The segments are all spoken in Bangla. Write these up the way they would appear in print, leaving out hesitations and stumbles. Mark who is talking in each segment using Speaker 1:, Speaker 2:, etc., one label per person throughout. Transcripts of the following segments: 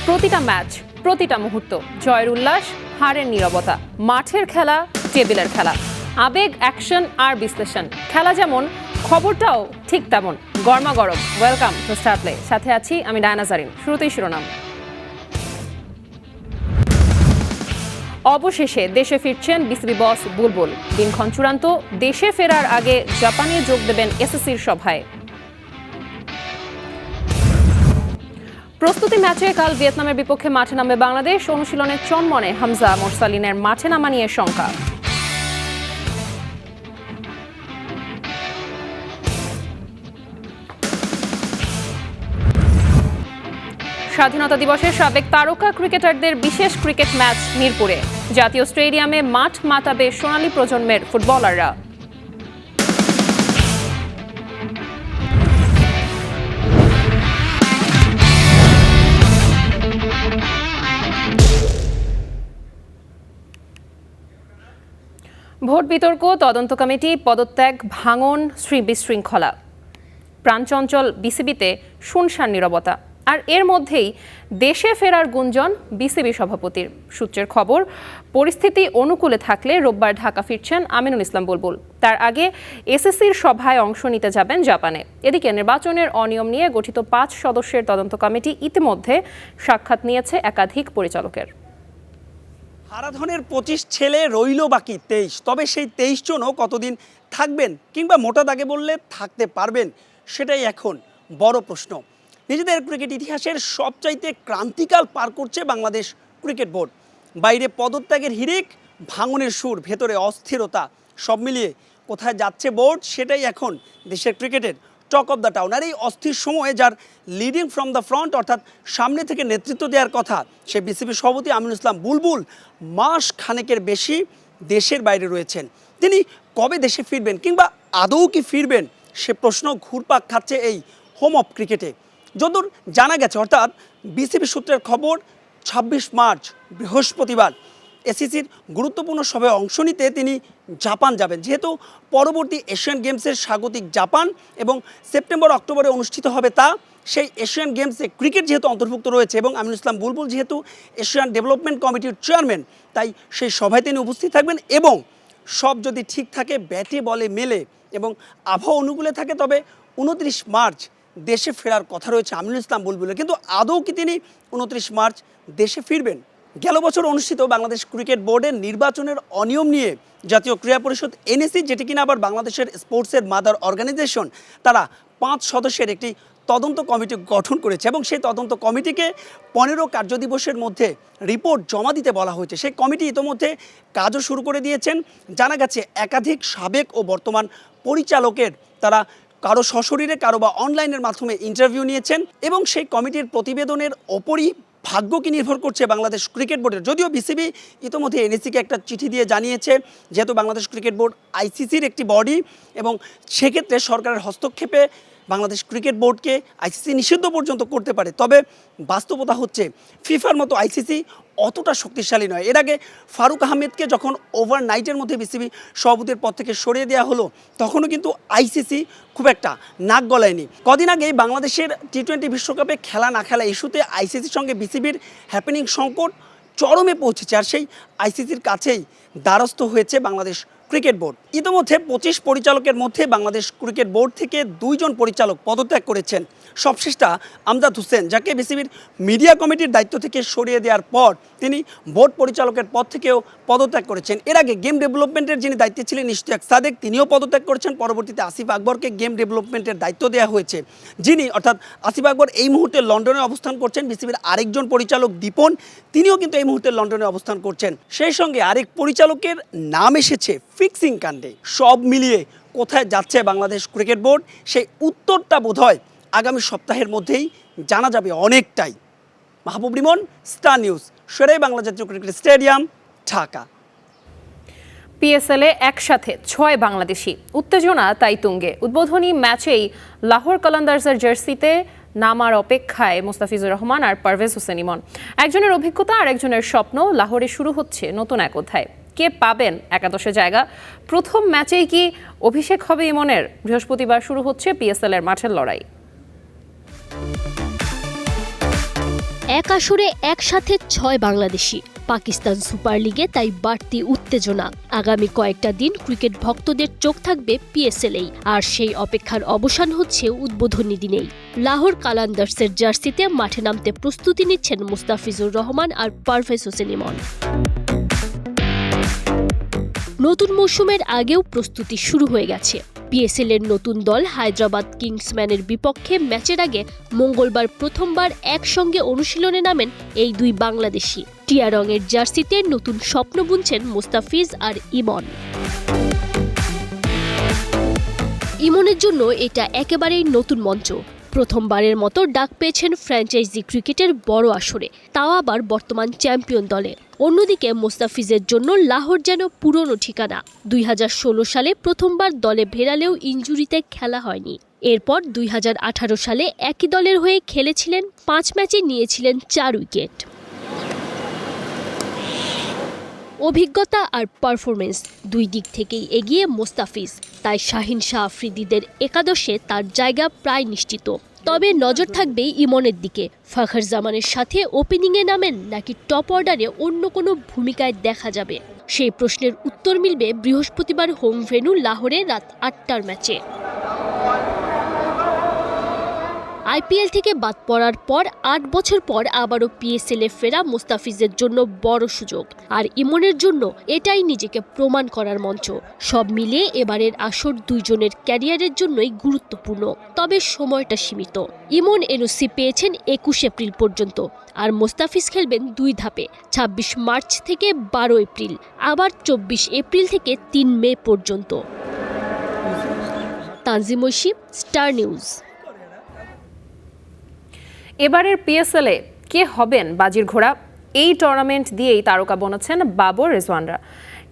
Speaker 1: প্রতিটা ম্যাচ, প্রতিটা মুহূর্ত, জয়ের উল্লাস, হারের নীরবতা, মাঠের খেলা, টেবিলের খেলা, আবেগ, অ্যাকশন আর বিশ্লেষণ। খেলা যেমন, খবরটাও ঠিক তেমন। গরমাগরম ওয়েলকাম টু স্টার প্লে। সাথে আছি আমি ডায়না জারিন। শুরুতেই শিরোনাম। অবশেষে দেশে ফিরছেন বিসিবি বস বুলবুল। দিনক্ষণ চূড়ান্ত, দেশে ফেরার আগে জাপানে যোগ দেবেন এসএসসির সভায়। প্রস্তুতি ম্যাচে কাল ভিয়েতনামের বিপক্ষে মাঠে নামবে বাংলাদেশ। অনুশীলনের চনমনে হামজা মোরসালিনের মাঠে নামা নিয়ে শঙ্কা। স্বাধীনতা দিবসে সাবেক তারকা ক্রিকেটারদের বিশেষ ক্রিকেট ম্যাচ মিরপুরে। জাতীয় স্টেডিয়ামে মাঠ মাতাবে সোনালী প্রজন্মের ফুটবলাররা। ভোট বিতর্ক, তদন্ত কমিটি, পদত্যাগ, ভাঙন, বিশৃঙ্খলা, প্রাণচঞ্চল বিসিবিতে শুনশান নীরবতা। আর এর মধ্যেই দেশে ফেরার গুঞ্জন বিসিবি সভাপতির। সূত্রের খবর, পরিস্থিতি অনুকূলে থাকলে রোববার ঢাকা ফিরছেন আমিনুল ইসলাম বুলবুল। তার আগে এসএসসির সভায় অংশ নিতে যাবেন জাপানে। এদিকে নির্বাচনের অনিয়ম নিয়ে গঠিত 5 সদস্যের তদন্ত কমিটি ইতিমধ্যে সাক্ষাৎ নিয়েছে একাধিক পরিচালকের।
Speaker 2: হারাধনের 25 ছেলে রইল বাকি 23। তবে সেই 23 জনও কতদিন থাকবেন কিংবা মোটা দাগে বললে থাকতে পারবেন, সেটাই এখন বড় প্রশ্ন। নিজেদের ক্রিকেট ইতিহাসের সবচাইতে ক্রান্তিকাল পার করছে বাংলাদেশ ক্রিকেট বোর্ড। বাইরে পদত্যাগের হিড়িক, ভাঙনের সুর, ভেতরে অস্থিরতা, সব মিলিয়ে কোথায় যাচ্ছে বোর্ড, সেটাই এখন দেশের ক্রিকেটের টক অফ দ্য টাউন। আর এই অস্থির সময়ে যার লিডিং ফ্রম দ্য ফ্রন্ট, অর্থাৎ সামনে থেকে নেতৃত্ব দেওয়ার কথা, সে বিসিবি সভাপতি আমিনুল ইসলাম বুলবুল মাস খানেকের বেশি দেশের বাইরে রয়েছেন। তিনি কবে দেশে ফিরবেন কিংবা আদৌ কি ফিরবেন, সে প্রশ্ন ঘুরপাক খাচ্ছে এই হোম অফ ক্রিকেটে। যতদূর জানা গেছে, অর্থাৎ বিসিবি সূত্রের খবর, 26 মার্চ বৃহস্পতিবার এসিসির গুরুত্বপূর্ণ সভায় অংশ নিতে তিনি জাপান যাবেন। যেহেতু পরবর্তী এশিয়ান গেমসের স্বাগতিক জাপান এবং সেপ্টেম্বর অক্টোবরে অনুষ্ঠিত হবে তা, সেই এশিয়ান গেমসে ক্রিকেট যেহেতু অন্তর্ভুক্ত রয়েছে এবং আমিনুল ইসলাম বুলবুল যেহেতু এশিয়ান ডেভেলপমেন্ট কমিটির চেয়ারম্যান, তাই সেই সভায় তিনি উপস্থিত থাকবেন। এবং সব যদি ঠিক থাকে, ব্যাটে বলে মেলে এবং আবহাওয়া অনুকূলে থাকে, তবে 29 মার্চ দেশে ফেরার কথা রয়েছে আমিনুল ইসলাম বুলবুলের। কিন্তু আদৌ কি তিনি 29 মার্চ দেশে ফিরবেন? গেল বছর অনুষ্ঠিত বাংলাদেশ ক্রিকেট বোর্ডের নির্বাচনের অনিয়ম নিয়ে জাতীয় ক্রীড়া পরিষদ এনএসি, যেটি কিনা আবার বাংলাদেশের স্পোর্টসের মাদার অর্গানাইজেশন, তারা 5 সদস্যের একটি তদন্ত কমিটি গঠন করেছে এবং সেই তদন্ত কমিটিকে 15 কার্যদিবসের মধ্যে রিপোর্ট জমা দিতে বলা হয়েছে। সেই কমিটি ইতোমধ্যে কাজও শুরু করে দিয়েছেন। জানা গেছে একাধিক সাবেক ও বর্তমান পরিচালকের তারা কারো সশরীরে, কারো বা অনলাইনের মাধ্যমে ইন্টারভিউ নিয়েছেন এবং সেই কমিটির প্রতিবেদনের ওপরই ভাগ্য কি নির্ভর করছে বাংলাদেশ ক্রিকেট বোর্ডের। যদিও বিসিবি ইতোমধ্যে এনএসিকে একটা চিঠি দিয়ে জানিয়েছে, যেহেতু বাংলাদেশ ক্রিকেট বোর্ড আইসিসির একটি বডি এবং সেক্ষেত্রে সরকারের হস্তক্ষেপে বাংলাদেশ ক্রিকেট বোর্ডকে আইসিসি নিষিদ্ধ পর্যন্ত করতে পারে। তবে বাস্তবতা হচ্ছে ফিফার মতো আইসিসি অতটা শক্তিশালী নয়। এর আগে ফারুক আহমেদকে যখন ওভারনাইটের মধ্যে বিসিবি সভাপতির পদ থেকে সরিয়ে দেওয়া হলো, তখনও কিন্তু আইসিসি খুব একটা নাক গলায়নি। কদিন আগেই বাংলাদেশের টি-20 বিশ্বকাপে খেলা না খেলা ইস্যুতে আইসিসির সঙ্গে বিসিবির হ্যাপেনিং সংকট চরমে পৌঁছেছে। আর সেই আইসিসির কাছেই দ্বারস্থ হয়েছে বাংলাদেশ ক্রিকেট বোর্ড। ইতিমধ্যে 25 পরিচালকের মধ্যে বাংলাদেশ ক্রিকেট বোর্ড থেকে 2 জন পরিচালক পদত্যাগ করেছেন। সবশেষটা আমজাদ হোসেন, যাকে বিসিবির মিডিয়া কমিটির দায়িত্ব থেকে সরিয়ে দেওয়ার পর তিনি বোর্ড পরিচালকের পদ থেকেও পদত্যাগ করেছেন। এর আগে গেম ডেভেলপমেন্টের যিনি দায়িত্বে ছিলেন ইশতিয়াক সাদেক, তিনিও পদত্যাগ করেছেন। পরবর্তীতে আসিফ আকবরকে গেম ডেভেলপমেন্টের দায়িত্ব দেওয়া হয়েছে, যিনি অর্থাৎ আসিফ আকবর এই মুহূর্তে লন্ডনে অবস্থান করছেন। বিসিবির আরেকজন পরিচালক দীপন, তিনিও কিন্তু এই মুহূর্তে লন্ডনে অবস্থান করছেন। সেই সঙ্গে আরেক পরিচালকের নাম এসেছে ফিক্সিং কাণ্ডে। সব মিলিয়ে কোথায় যাচ্ছে বাংলাদেশ ক্রিকেট বোর্ড, সেই উত্তরটা বোধহয় আগামী সপ্তাহের মধ্যেই জানা যাবে অনেকটাই। মাহবুব রিমন, স্টার নিউজ, শেরে বাংলা জাতীয় ক্রিকেট স্টেডিয়াম, ঢাকা।
Speaker 1: পিএসএলে একসাথে 6 বাংলাদেশি, উত্তেজনা তাই তুঙ্গে। উদ্বোধনী ম্যাচেই লাহোর কালান্দার্সের জার্সিতে নামার অপেক্ষায় মুস্তাফিজুর রহমান আর পারভেজ হোসেন ইমন। একজনের অভিজ্ঞতা আর একজনের স্বপ্ন। লাহোরে শুরু হচ্ছে নতুন এক অধ্যায়। কে পাবেন একাদশে জায়গা? প্রথম ম্যাচেই কি অভিষেক হবে ইমনের? বৃহস্পতিবার শুরু হচ্ছে পিএসএল এর মাঠের লড়াই।
Speaker 3: এক আসরে একসাথে 6 বাংলাদেশি। পাকিস্তান সুপার লিগে তাই বাড়তি উত্তেজনা। আগামী কয়েকটা দিন ক্রিকেট ভক্তদের চোখ থাকবে পিএসএলেই, আর সেই অপেক্ষার অবসান হচ্ছে উদ্বোধনী দিনেই। লাহোর কালান্দার্সের জার্সিতে মাঠে নামতে প্রস্তুতি নিচ্ছেন মুস্তাফিজুর রহমান আর পারভেজ হোসেন ইমন। নতুন মৌসুমের আগেও প্রস্তুতি শুরু হয়ে গেছে। পিএসএল এর নতুন দল হায়দ্রাবাদ কিংসম্যানের বিপক্ষে ম্যাচের আগে মঙ্গলবার প্রথমবার একসঙ্গে অনুশীলনে নামেন এই দুই বাংলাদেশি। টিয়া রঙের জার্সিতে নতুন স্বপ্ন বুনছেন মুস্তাফিজ আর ইমন। ইমনের জন্য এটা একেবারেই নতুন মঞ্চ। প্রথমবারের মতো ডাক পেয়েছেন ফ্র্যাঞ্চাইজি ক্রিকেটের বড় আসরে, তাও আবার বর্তমান চ্যাম্পিয়ন দলে। অন্যদিকে মুস্তাফিজের জন্য লাহোর যেন পুরনো ঠিকানা। 2016 সালে প্রথমবার দলে ভেড়ালেও ইনজুরিতে খেলা হয়নি। এরপর 2018 সালে একই দলের হয়ে খেলেছিলেন, 5 ম্যাচে নিয়েছিলেন 4 উইকেট। অভিজ্ঞতা আর পারফরমেন্স দুই দিক থেকেই এগিয়ে মুস্তাফিজ, তাই শাহিন শাহ আফ্রিদিদের একাদশে তার জায়গা প্রায় নিশ্চিত। তবে নজর থাকবে ইমনের দিকে। ফাখর জামানের সাথে ওপেনিংয়ে নামেন নাকি টপ অর্ডারে অন্য কোনো ভূমিকায় দেখা যাবে, সেই প্রশ্নের উত্তর মিলবে বৃহস্পতিবার হোম ভেন্যু লাহোরে রাত 8টার ম্যাচে। আইপিএল থেকে বাদ পড়ার পর 8 বছর পর আবারও পিএসএলে ফেরা মুস্তাফিজের জন্য বড় সুযোগ, আর ইমনের জন্য এটাই নিজেকে প্রমাণ করার মঞ্চ। সব মিলিয়ে এবারের আসর দুইজনের ক্যারিয়ারের জন্যই গুরুত্বপূর্ণ, তবে সময়টা সীমিত। ইমন এনওসি পেয়েছেন 21 এপ্রিল পর্যন্ত, আর মুস্তাফিজ খেলবেন 2 ধাপে, 26 মার্চ থেকে 12 এপ্রিল, আবার 24 এপ্রিল থেকে 3 মে পর্যন্ত। Tanzim Oishi, star news.
Speaker 1: এবারের পিএসএলে কে হবেন বাজির ঘোড়া? এই টুর্নামেন্ট দিয়েই তারকা বনেছেন বাবর রেজওয়ানরা।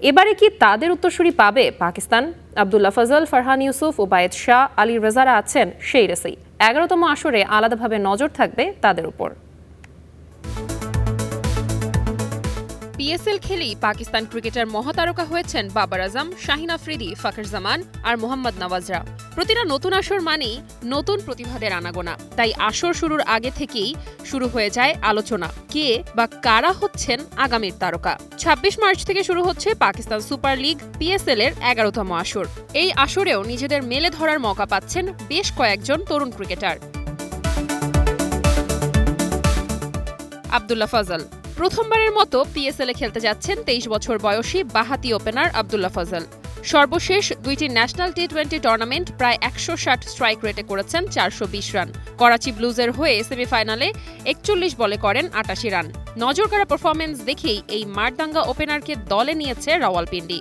Speaker 1: এবারে কি তাদের উত্তরসূরি পাবে পাকিস্তান? আব্দুল্লাহ ফজল, ফারহান ইউসুফ, উবায়েদ শাহ, আলী রেজারা আছেন সেই রেসেই। 11তম আসরে আলাদাভাবে নজর থাকবে তাদের উপর। পিএসএল খেলেই পাকিস্তান ক্রিকেটার মহাতারকা হয়েছেন বাবর আজম, শাহিন আফ্রিদি, ফাখর জামান আর মোহাম্মদ নওয়াজরা। প্রতিটা নতুন আসর মানেই নতুন প্রতিভাদের আনাগোনা, তাই আসর শুরুর আগে থেকেই শুরু হয়ে যায় আলোচনা কে বা কারা হচ্ছেন আগামীর তারকা। 26 মার্চ থেকে শুরু হচ্ছে পাকিস্তান সুপার লিগ পিএসএল এর 11তম আসর। এই আসরেও নিজেদের মেলে ধরার মৌকা পাচ্ছেন বেশ কয়েকজন তরুণ ক্রিকেটার। আব্দুল্লাহ ফজল প্রথমবারের মতো পিএসএলে খেলতে যাচ্ছেন 23 বছর বয়সী বাহাতি ওপেনার আব্দুল্লাহ ফজল। সর্বশেষ 2টি ন্যাশনাল টি20 টুর্নামেন্ট প্রায় 160 স্ট্রাইক রেটে করেছেন 420 রান। করাচি ব্লুজের হয়ে সেমিফাইনালে 41 বলে করেন 88 রান। নজরকাড়া পারফরমেন্স দেখেই এই মারদাঙ্গা ওপেনারকে দলে নিয়েছে রাওয়ালপিন্ডি।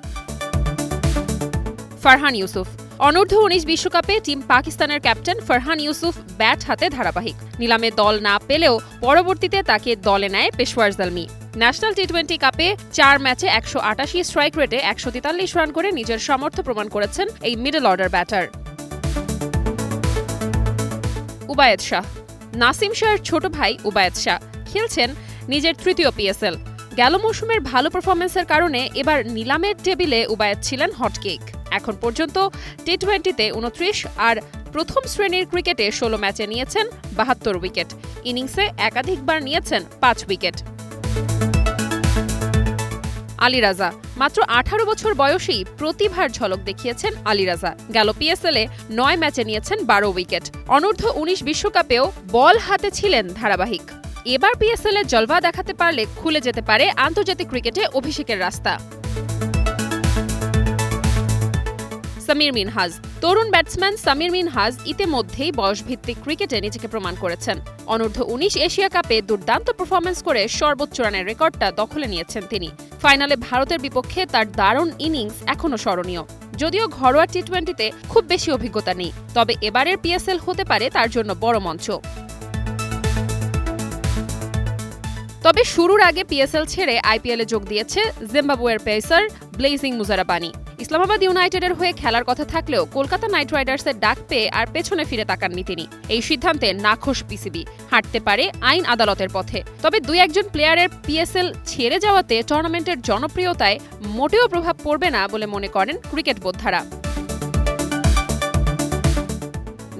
Speaker 1: ফারহান ইউসুফ অনূর্ধ্ব-19 বিশ্বকাপে টিম পাকিস্তানের ক্যাপ্টেন ফারহান ইউসুফ ব্যাট হাতে ধারাবাহিক। নিলামে দল না পেলেও পরবর্তীতে তাকে দলে নেয় পেশওয়ার জলমি। ন্যাশনাল টি20 কাপে 4 ম্যাচে 188 স্ট্রাইক রেটে 143 রান করে নিজের সামর্থ্য প্রমাণ করেছেন এই middle order batter. Ubaid Shah Nasim শাহর ছোট ভাই উবায়েদ শাহ খেলছেন নিজের 3য় পিএসএল। গেল মৌসুমের ভালো পারফরমেন্সের কারণে এবার নিলামের টেবিলে উবায়েদ ছিলেন হটকেক। এখন পর্যন্ত টি20তে 29 আর প্রথম শ্রেণীর ক্রিকেটে 16 ম্যাচে নিয়েছেন 72 উইকেট। ইনিংসে একাধিকবার নিয়েছেন 5 উইকেট। আলী রাজা মাত্র 18 বছর বয়সেই প্রতিভার ঝলক দেখিয়েছেন আলী রাজা। গেল পিএসএলে 9 ম্যাচে নিয়েছেন 12 উইকেট। অনূর্ধ্ব-19 বিশ্বকাপেও বল হাতে ছিলেন ধারাবাহিক। এবার পিএসএলে জলবা দেখাতে পারলে খুলে যেতে পারে আন্তর্জাতিক ক্রিকেটে অভিষেকের রাস্তা। সামির মিনহাজ তরুণ ব্যাটসম্যান সামির মিনহাজ ইতিমধ্যেই বয়সভিত্তিক ক্রিকেটে নিজেকে প্রমাণ করেছেন। অনূর্ধ্ব-19 এশিয়া কাপে দুর্দান্ত পারফরমেন্স করে সর্বোচ্চ রানের রেকর্ডটা দখলে নিয়েছেন তিনি। ফাইনালে ভারতের বিপক্ষে তার দারুণ ইনিংস এখনও স্মরণীয়। যদিও ঘরোয়া টি20তে খুব বেশি অভিজ্ঞতা নেই, তবে এবারের পিএসএল হতে পারে তার জন্য বড় মঞ্চ। তবে শুরুর আগে পিএসএল ছেড়ে আইপিএলে যোগ দিয়েছে জিম্বাবুয়ের পেসার ব্লেজিং মুজারাবানি। ইসলামাবাদ ইউনাইটেডের হয়ে খেলার কথা থাকলেও কলকাতা নাইট রাইডার্সের ডাক পেয়ে আর পেছনে ফিরে তাকাননি তিনি। এই সিদ্ধান্তে নাখোশ পিসিবি, হাঁটতে পারে আইন আদালতের পথে। তবে 2-1 প্লেয়ারের পিএসএল ছেড়ে যাওয়াতে টুর্নামেন্টের জনপ্রিয়তায় মোটেও প্রভাব পড়বে না বলে মনে করেন ক্রিকেট বোদ্ধারা।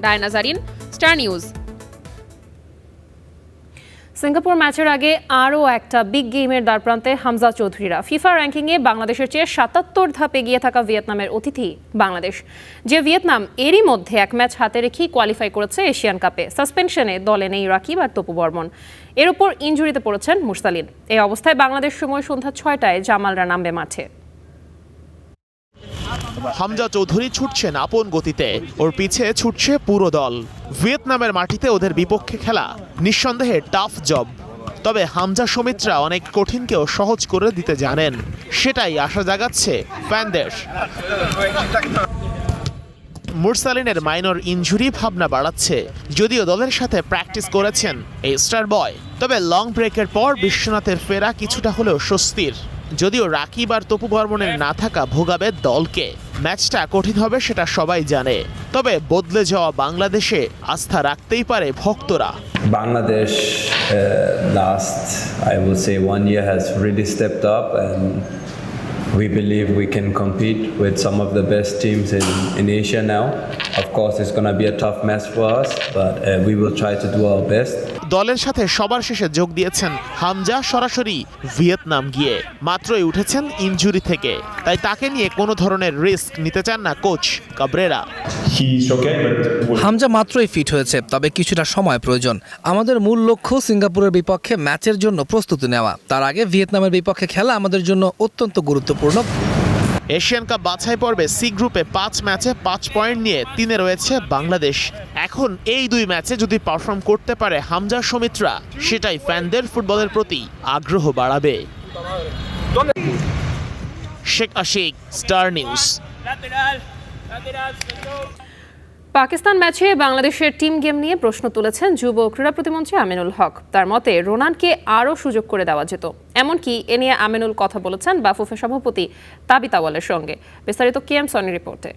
Speaker 1: Diana Zarin, Star News. Singapore ম্যাচের আগে আরও একটা বিগ গেমের দ্বারপ্রান্তে হামজা চৌধুরীরা। ফিফা র্যাঙ্কিংয়ে বাংলাদেশের চেয়ে ৭৭ ধাপ এগিয়ে থাকা ভিয়েতনামের অতিথি বাংলাদেশ, যে ভিয়েতনাম এরই মধ্যে এক ম্যাচ হাতে রেখেই কোয়ালিফাই করেছে এশিয়ান কাপে। সাসপেনশনে দলে নেই রাকিব আর তপু বর্মন, এর উপর ইনজুরিতে পড়েছেন মুরসালিন। এই অবস্থায় বাংলাদেশ সময় সন্ধ্যা ৬টায় জামালরা নামবে মাঠে।
Speaker 4: হামজা চৌধুরী ছুটছেন আপন গতিতে, ওর পিছে ছুটছে পুরো দল। ভিয়েতনামের মাটিতে ওদের বিপক্ষে খেলা নিঃসন্দেহে টাফ জব, তবে হামজা সৌমিত্রা অনেক কঠিনকেও সহজ করে দিতে জানেন, সেটাই আশা জাগাচ্ছে ফ্যানদের। মুরসালিনের মাইনর ইনজুরি ভাবনা বাড়াচ্ছে, যদিও দলের সাথে প্র্যাকটিস করেছেন এই স্টার বয়। তবে লং ব্রেকের পর বিশ্বনাথের ফেরা কিছুটা হলেও স্বস্তির, যদিও রাকিব আর তপু বর্মনের না থাকা ভোগাবে দলকে। ম্যাচটা কঠিন হবে সেটা সবাই জানে, তবে বদলে যাওয়া বাংলাদেশে আস্থা রাখতেই পারে ভক্তরা।
Speaker 5: Bangladesh last, I would say, 1 year has really stepped up, and we believe we can compete with some of the best teams in Asia now. Of course, it's going to be a tough match for us, but we will try to do our best.
Speaker 4: দলের সাথে সবার শেষে যোগ দিয়েছেন হামজা সরাসরি ভিয়েতনাম গিয়ে। মাত্রই উঠেছেন ইনজুরি থেকে, তাই তাকে নিয়ে কোনো ধরনের রিস্ক নিতে চান না কোচ কাবরেরা।
Speaker 6: হামজা মাত্রই ফিট হয়েছে, তবে কিছুটা সময় প্রয়োজন। আমাদের মূল লক্ষ্য সিঙ্গাপুরের বিপক্ষে ম্যাচের জন্য প্রস্তুতি নেওয়া, তার আগে ভিয়েতনামের বিপক্ষে খেলা আমাদের জন্য অত্যন্ত গুরুত্বপূর্ণ।
Speaker 4: এশিয়ান কাপ বাছাই পর্বে সি গ্রুপে 5 ম্যাচে 5 পয়েন্ট নিয়ে 3-এ রয়েছে বাংলাদেশ। এখন এই 2 ম্যাচে যদি পারফর্ম করতে পারে হামজা সৌমিত্রা, সেটাই ফ্যানদের ফুটবলের প্রতি আগ্রহ বাড়াবে। Sheikh Ashik, Star News.
Speaker 1: পাকিস্তান ম্যাচে বাংলাদেশের টিম গেম নিয়ে প্রশ্ন তুলেছেন যুব ক্রীড়া প্রতিমন্ত্রী আমিনুল হক। তার মতে রোনানকে আরও সুযোগ করে দেওয়া যেত। এমনকি এ নিয়ে আমিনুল কথা বলেছেন বাফুফে সভাপতি তাবিত আউয়ালের সঙ্গে। বিস্তারিত কেএম সনি রিপোর্টে।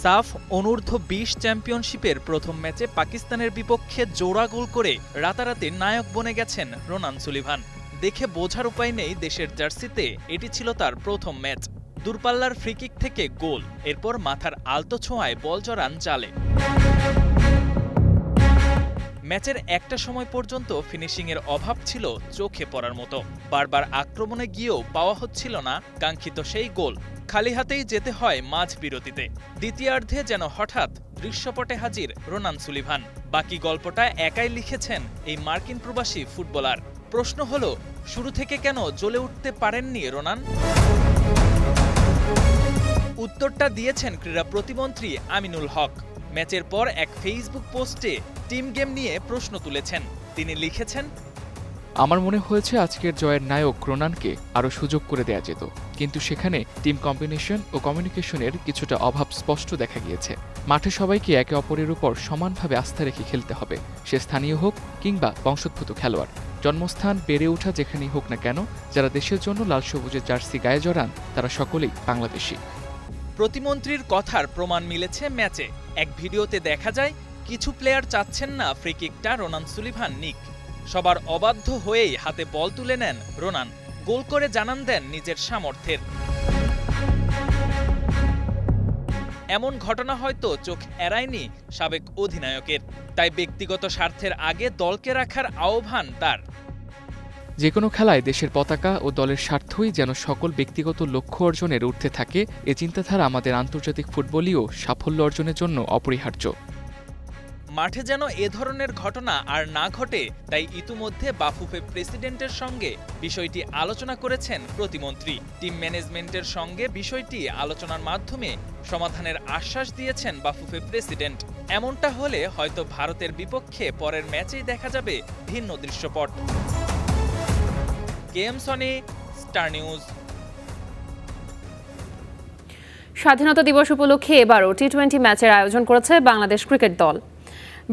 Speaker 7: সাফ অনূর্ধ্ব 20 চ্যাম্পিয়নশিপের প্রথম ম্যাচে পাকিস্তানের বিপক্ষে জোড়া গোল করে রাতারাতি নায়ক বনে গেছেন রোনান সুলিভান। দেখে বোঝার উপায় নেই, দেশের জার্সিতে এটি ছিল তার প্রথম ম্যাচ। দূরপাল্লার ফ্রিকিক থেকে গোল, এরপর মাথার আলতো ছোঁয়ায় বল জড়ান জালে। ম্যাচের একটা সময় পর্যন্ত ফিনিশিংয়ের অভাব ছিল চোখে পড়ার মতো। বারবার আক্রমণে গিয়েও পাওয়া হচ্ছিল না কাঙ্ক্ষিত সেই গোল। খালি হাতেই যেতে হয় মাঝ বিরতিতে। দ্বিতীয়ার্ধে যেন হঠাৎ দৃশ্যপটে হাজির রোনান সুলিভান। বাকি গল্পটা একাই লিখেছেন এই মার্কিন প্রবাসী ফুটবলার। প্রশ্ন হলো, শুরু থেকে কেন জ্বলে উঠতে পারেননি রোনান? উত্তরটা দিয়েছেন ক্রীড়া প্রতিমন্ত্রী আমিনুল হক। ম্যাচের পর এক ফেসবুক পোস্টে টিম গেম নিয়ে প্রশ্ন তুলেছেন। তিনি লিখেছেন,
Speaker 8: আমার মনে হয়েছে আজকের জয়ের নায়ক রোনানকে আরও সুযোগ করে দেয়া যেত, কিন্তু সেখানে টিম কম্বিনেশন ও কমিউনিকেশনের কিছুটা অভাব স্পষ্ট দেখা গিয়েছে। মাঠে সবাইকে একে অপরের উপর সমানভাবে আস্থা রেখে খেলতে হবে, সে স্থানীয় হোক কিংবা বংশোদ্ভূত খেলোয়াড়। জন্মস্থান বেড়ে ওঠা যেখানেই হোক না কেন, যারা দেশের জন্য লাল সবুজের জার্সি গায়ে জড়ান তারা সকলেই বাংলাদেশি।
Speaker 7: প্রতিমন্ত্রীর কথার প্রমাণ মিলেছে ম্যাচে। এক ভিডিওতে দেখা যায় কিছু প্লেয়ার চাচ্ছেন না ফ্রিকিকটা রোনান সুলিভান নিক। সবার অবাধ্য হয়েই হাতে বল তুলে নেন রোনান, গোল করে জানান দেন নিজের সামর্থ্যের। এমন ঘটনা হয়তো চোখ এড়ায়নি সাবেক অধিনায়কের, তাই ব্যক্তিগত স্বার্থের আগে দলকে রাখার আহ্বান তার।
Speaker 8: যে কোনো খেলায় দেশের পতাকা ও দলের স্বার্থই যেন সকল ব্যক্তিগত লক্ষ্য অর্জনের ঊর্ধ্বে থাকে, এ চিন্তাধারা আমাদের আন্তর্জাতিক ফুটবলীয় সাফল্য অর্জনের জন্য অপরিহার্য।
Speaker 7: মাঠে যেন এ ধরনের ঘটনা আর না ঘটে, তাই ইতিমধ্যে বাফুফে প্রেসিডেন্টের সঙ্গে বিষয়টি আলোচনা করেছেন প্রতিমন্ত্রী। টিম ম্যানেজমেন্টের সঙ্গে বিষয়টি আলোচনার মাধ্যমে সমাধানের আশ্বাস দিয়েছেন বাফুফে প্রেসিডেন্ট। এমনটা হলে হয়তো ভারতের বিপক্ষে পরের ম্যাচেই দেখা যাবে ভিন্ন দৃশ্যপট। KM Sony, star news.
Speaker 1: স্বাধীনতা দিবস উপলক্ষে এবারও টি-20 ম্যাচের আয়োজন করেছে বাংলাদেশ ক্রিকেট দল।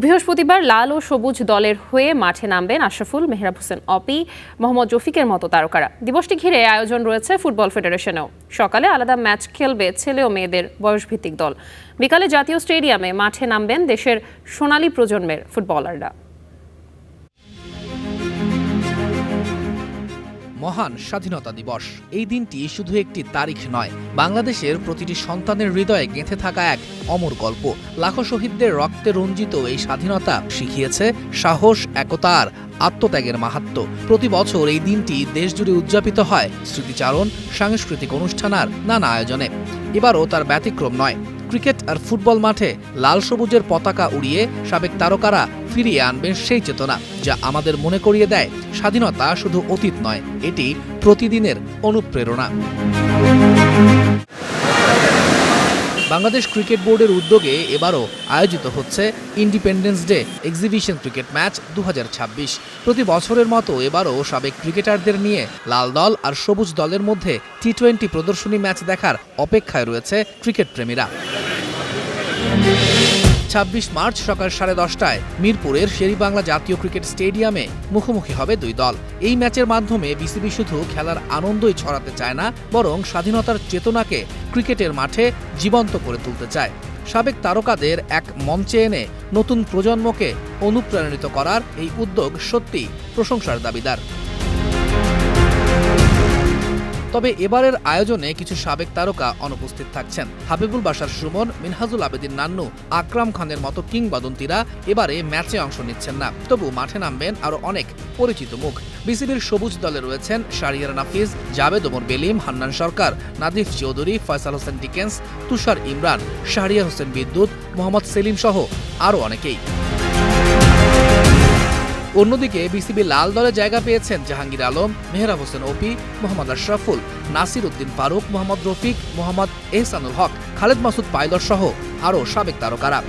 Speaker 1: বৃহস্পতিবার লাল ও সবুজ দলের হয়ে মাঠে নামবেন আশরাফুল, মেহরাব হোসেন অপি, মোহাম্মদ রফিকের মতো তারকারা। দিবসটি ঘিরে আয়োজন রয়েছে ফুটবল ফেডারেশনেও। সকালে আলাদা ম্যাচ খেলবে ছেলে ও মেয়েদের বয়সভিত্তিক দল। বিকালে জাতীয় স্টেডিয়ামে মাঠে নামবেন দেশের সোনালী প্রজন্মের ফুটবলাররা।
Speaker 6: মহান স্বাধীনতা দিবস। এই দিনটি শুধু একটি তারিখ নয়, বাংলাদেশের প্রতিটি সন্তানের হৃদয়ে গেঁথে থাকা এক অমর গল্প। লাখো শহীদদের রক্তে রঞ্জিত এই স্বাধীনতা শিখিয়েছে সাহস, একতা আর আত্মত্যাগের মাহাত্ম্য। প্রতি বছর এই দিনটি দেশজুড়ে উদযাপিত হয় স্মৃতিচারণ, সাংস্কৃতিক অনুষ্ঠান আর নানা আয়োজনে। এবারও তার ব্যতিক্রম নয়। ক্রিকেট আর ফুটবল মাঠে লাল সবুজের পতাকা উড়িয়ে সাবেক তারকারা ফিরিয়ে আনবেন সেই চেতনা, যা আমাদের মনে করিয়ে দেয় স্বাধীনতা শুধু অতীত নয়, এটি প্রতিদিনের অনুপ্রেরণা। বাংলাদেশ ক্রিকেট বোর্ডের উদ্যোগে এবারও আয়োজিত হচ্ছে independence day exhibition cricket match 2026। প্রতি বছরের মতো এবারও সাবেক ক্রিকেটারদের নিয়ে লাল দল আর সবুজ দলের মধ্যে টি-20 প্রদর্শনী ম্যাচ দেখার অপেক্ষায় রয়েছে ক্রিকেট প্রেমীরা। 26 মার্চ সকাল 10:30টায় মিরপুরের শেরেবাংলা জাতীয় ক্রিকেট স্টেডিয়ামে মুখোমুখি হবে দুই দল। এই ম্যাচের মাধ্যমে বিসিবি শুধু খেলার আনন্দই ছড়াতে চায় না, বরং স্বাধীনতার চেতনাকে ক্রিকেটের মাঠে জীবন্ত করে তুলতে চায়। সাবেক তারকাদের এক মঞ্চে এনে নতুন প্রজন্মকে অনুপ্রাণিত করার এই উদ্যোগ সত্যি প্রশংসার দাবিদার। তবে এবারের আয়োজনে কিছু সাবেক তারকা অনুপস্থিত থাকছেন। হাবিবুল বাশার সুমন, মিনহাজুল আবেদিন নান্নু, আকরাম খানের মতো কিংবদন্তিরা এবারে ম্যাচে অংশ নিচ্ছেন না। তবু মাঠে নামবেন আরও অনেক পরিচিত মুখ। বিসিবির সবুজ দলে রয়েছেন শাহরিয়ার নাফিজ, জাভেদ ওমর বেলিম, হান্নান সরকার, নাদিফ চৌধুরী, ফয়সাল হোসেন ডিকেন্স, তুষার ইমরান, শাহরিয়ার হোসেন বিদ্যুৎ, মোহাম্মদ সেলিম সহ আরও অনেকেই। অন্যদিকে বিসিবি লাল দলে জায়গা পেয়েছেন জাহাঙ্গীর আলম, মেহরাব হোসেন ওপি, মোহাম্মদ আশরাফুল, নাসির উদ্দিন ফারুক, মোহাম্মদ রফিক, মোহাম্মদ এহসানুল হক, খালেদ মাসুদ পাইলট সহ আরও সাবেক তারকারা।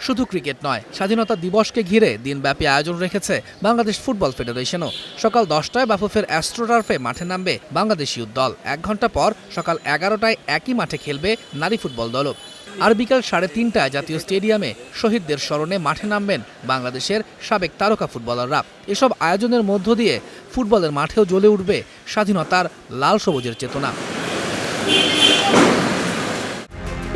Speaker 6: শুধু ক্রিকেট নয়, স্বাধীনতা দিবসকে ঘিরে দিনব্যাপী আয়োজন রেখেছে বাংলাদেশ ফুটবল ফেডারেশনও। সকাল 10টায় বাফুফের অ্যাস্ট্রোটার্ফে মাঠে নামবে বাংলাদেশ ইয়ুথ দল। 1 ঘন্টা পর সকাল 11টায় একই মাঠে খেলবে নারী ফুটবল দলও। আর বিকাল 3:30টায় জাতীয় স্টেডিয়ামে শহীদদের স্মরণে মাঠে নামবেন বাংলাদেশের সাবেক তারকা ফুটবলাররা। এসব আয়োজনের মধ্য দিয়ে ফুটবলের মাঠেও জ্বলে উঠবে স্বাধীনতার লাল সবুজের চেতনা।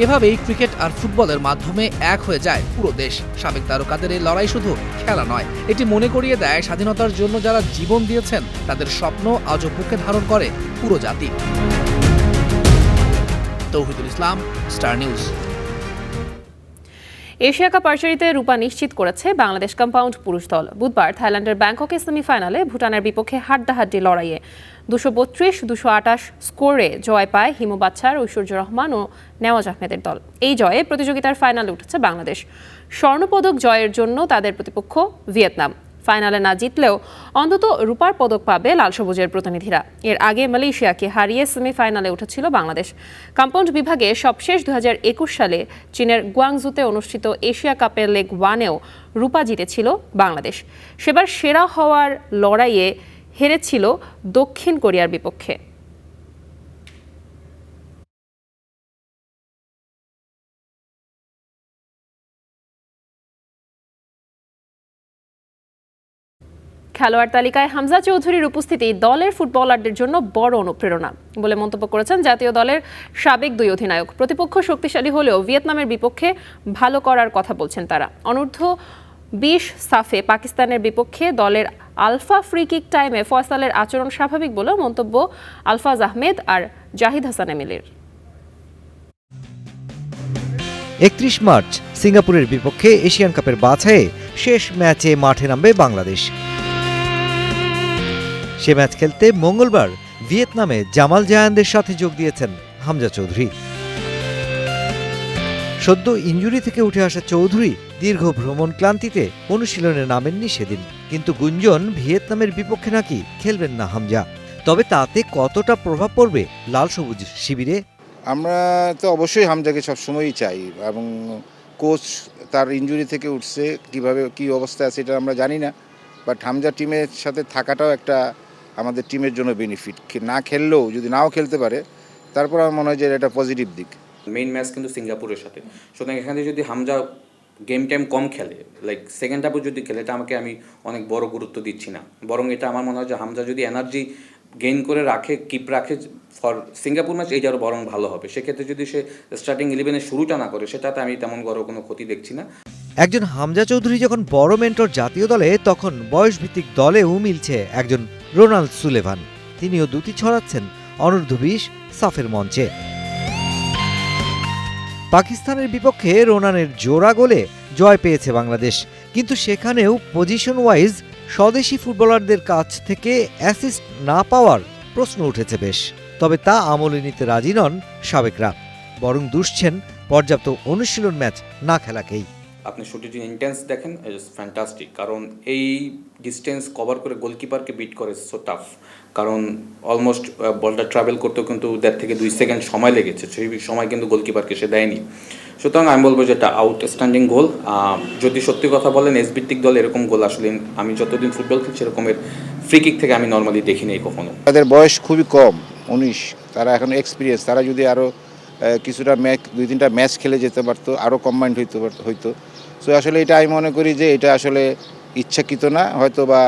Speaker 6: এভাবেই ক্রিকেট আর ফুটবলের মাধ্যমে এক হয়ে যায় পুরো দেশ। সাবেক তারকাদের এই লড়াই শুধু খেলা নয়, এটি মনে করিয়ে দেয় স্বাধীনতার জন্য যারা জীবন দিয়েছেন তাদের স্বপ্ন আজও বুকে ধারণ করে পুরো জাতি। তৌহিদুল ইসলাম, স্টার নিউজ।
Speaker 1: এশিয়া কাপ আর্চারিতে রূপা নিশ্চিত করেছে বাংলাদেশ কম্পাউন্ড পুরুষ দল। বুধবার থাইল্যান্ডের ব্যাংককে সেমিফাইনালে ভুটানের বিপক্ষে হাড্ডাহাড্ডি লড়াইয়ে 232-228 স্কোরে জয় পায় হিমু বাচ্চার, ঐশ্বর্য রহমান ও নেওয়াজ আহমেদের দল। এই জয়ে প্রতিযোগিতার ফাইনালে উঠেছে বাংলাদেশ। স্বর্ণপদক জয়ের জন্য তাদের প্রতিপক্ষ ভিয়েতনাম। ফাইনালে না জিতলেও অন্তত রূপার পদক পাবে লাল সবুজের প্রতিনিধিরা। এর আগে মালয়েশিয়াকে হারিয়ে সেমিফাইনালে উঠেছিল বাংলাদেশ। কম্পাউন্ড বিভাগে সবশেষ 2021 সালে চীনের গুয়াংজুতে অনুষ্ঠিত এশিয়া কাপের লেগ 1-এও রূপা জিতেছিল বাংলাদেশ। সেবার সেরা হওয়ার লড়াইয়ে হেরেছিল দক্ষিণ কোরিয়ার বিপক্ষে। খেলোয়াড় তালিকায় হামজা চৌধুরীর উপস্থিতি দলের ফুটবলারদের জন্য বড় অনুপ্রেরণা বলে মন্তব্য করেছেন জাতীয় দলের সাবেক 2 অধিনায়ক। প্রতিপক্ষ শক্তিশালী হলেও ভিয়েতনামের বিপক্ষে ভালো করার কথা বলছেন তারা। অনূর্ধ্ব-20 সাফে পাকিস্তানের বিপক্ষে দলের আলফা ফ্রি কিক টাইমে ফয়সালের আচরণ স্বাভাবিক বলেও মন্তব্য আলফাজ আহমেদ আর জাহিদ হাসান এমিলির।
Speaker 9: 31 মার্চ সিঙ্গাপুরের বিপক্ষে এশিয়ান কাপের বাছাইয়ে শেষ ম্যাচে মাঠে নামবে বাংলাদেশ। সে ম্যাচ খেলতে মঙ্গলবার ভিয়েতনামে জামাল জায়ানদের সাথে যোগ দিয়েছেন হামজা চৌধুরী। সদ্য ইনজুরি থেকে উঠে আসা চৌধুরী দীর্ঘ ভ্রমণ ক্লান্তিতে অনুশীলনে নামেননি সেদিন। কিন্তু গুঞ্জন ভিয়েতনামের বিপক্ষে নাকি খেলবেন না হামজা। তবে তাতে কতটা প্রভাব পড়বে লাল সবুজ শিবিরে?
Speaker 10: আমরা তো অবশ্যই হামজাকে সবসময়ই চাই, এবং কোচ তার ইনজুরি থেকে উঠছে, কিভাবে কি অবস্থায় আছে এটা আমরা জানি না, বাট হামজা টিমের সাথে থাকাটাও একটা আমাদের টিমের জন্য বেনিফিট। না খেললেও যদি নাও খেলতে পারে তারপর আমার মনে হয় যে এটা পজিটিভ দিক।
Speaker 11: মেইন ম্যাচ কিন্তু সিঙ্গাপুরের সাথে, সুতরাং এখানে যদি হামজা গেম টাইম কম খেলে, লাইক সেকেন্ড হাফে যদি খেলে, এটা আমি অনেক বড় গুরুত্ব দিচ্ছি না। বরং এটা আমার মনে হয় যে হামজা যদি এনার্জি গেইন করে রাখে, কিপ রাখে ফর সিঙ্গাপুর ম্যাচ, এই আরও বরং ভালো হবে। সেক্ষেত্রে যদি সে স্টার্টিং 11-এর শুরুটা না করে, সেটাতে আমি তেমন বড় কোনো ক্ষতি দেখছি না।
Speaker 9: একজন হামজা চৌধুরী যখন বড় মেন্টর জাতীয় দলে, তখন বয়সভিত্তিক দলেও মিলছে একজন রোনাল্ড সুলেভান। তিনিও দুটি ছড়াচ্ছেন অনূর্ধ্ব-20 সাফের মঞ্চে। পাকিস্তানের বিপক্ষে রোনানের জোড়া গোলে জয় পেয়েছে বাংলাদেশ, কিন্তু সেখানেও পজিশন ওয়াইজ স্বদেশি ফুটবলারদের কাছ থেকে অ্যাসিস্ট না পাওয়ার প্রশ্ন উঠেছে বেশ। তবে তা আমলে নিতে রাজি নন সাবেকরা, বরং দুষছেন পর্যাপ্ত অনুশীলন ম্যাচ না খেলাকেই।
Speaker 11: আপনি শুটে যদি ইন্টেন্স দেখেন, ইটস ফ্যান্টাস্টিক। কারণ এই ডিস্টেন্স কভার করে গোলকিপারকে বিট করে সো টাফ, কারণ অলমোস্ট বলটা ট্রাভেল করতেও কিন্তু 1.5 থেকে 2 সেকেন্ড সময় লেগেছে, সেই সময় কিন্তু গোলকিপারকে সে দেয়নি। সুতরাং আমি বলবো যে এটা আউটস্ট্যান্ডিং গোল। যদি সত্যি কথা বলেন, এসভিত্তিক দল এরকম গোল আসলে আমি যতদিন ফুটবল খেলছি এরকমের ফ্রি কিক থেকে আমি নর্মালি দেখিনি কখনো।
Speaker 10: তাদের বয়স খুবই কম, 19, তারা এখন এক্সপিরিয়েন্স। তারা যদি আরও কিছুটা ম্যাচ 2-3টা ম্যাচ খেলে যেতে পারতো, আরও কম্বাইন্ড হইতো। সো আসলে এটা আমি মনে করি যে এটা আসলে ইচ্ছাকৃত না, হয়তো বা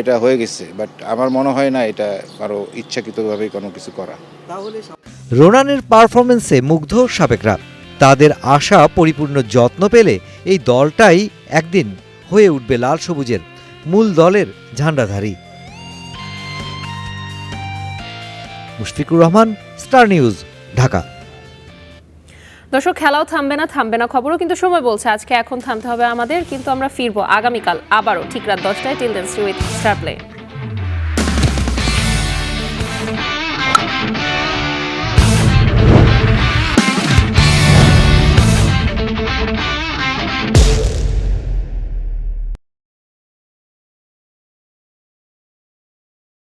Speaker 10: এটা হয়ে গেছে, বাট আমার মনে হয় না এটা আরও ইচ্ছাকৃতভাবে কোনো কিছু করা।
Speaker 9: রোনানের পারফরমেন্সে মুগ্ধ সাবেকরা। তাদের আশা পরিপূর্ণ যত্ন পেলে এই দলটাই একদিন হয়ে উঠবে লাল সবুজের মূল দলের ঝান্ডাধারী। Mushfiqur Rahman, Star News, Dhaka.
Speaker 1: দর্শক, খেলাও থামবে না খবরও কিন্তু সময় বলছে আজকে এখন থামতে হবে আমাদের, কিন্তু আমরা ফিরবো আগামীকাল আবারও ঠিক রাত 10টায়। Till then stay with Star play.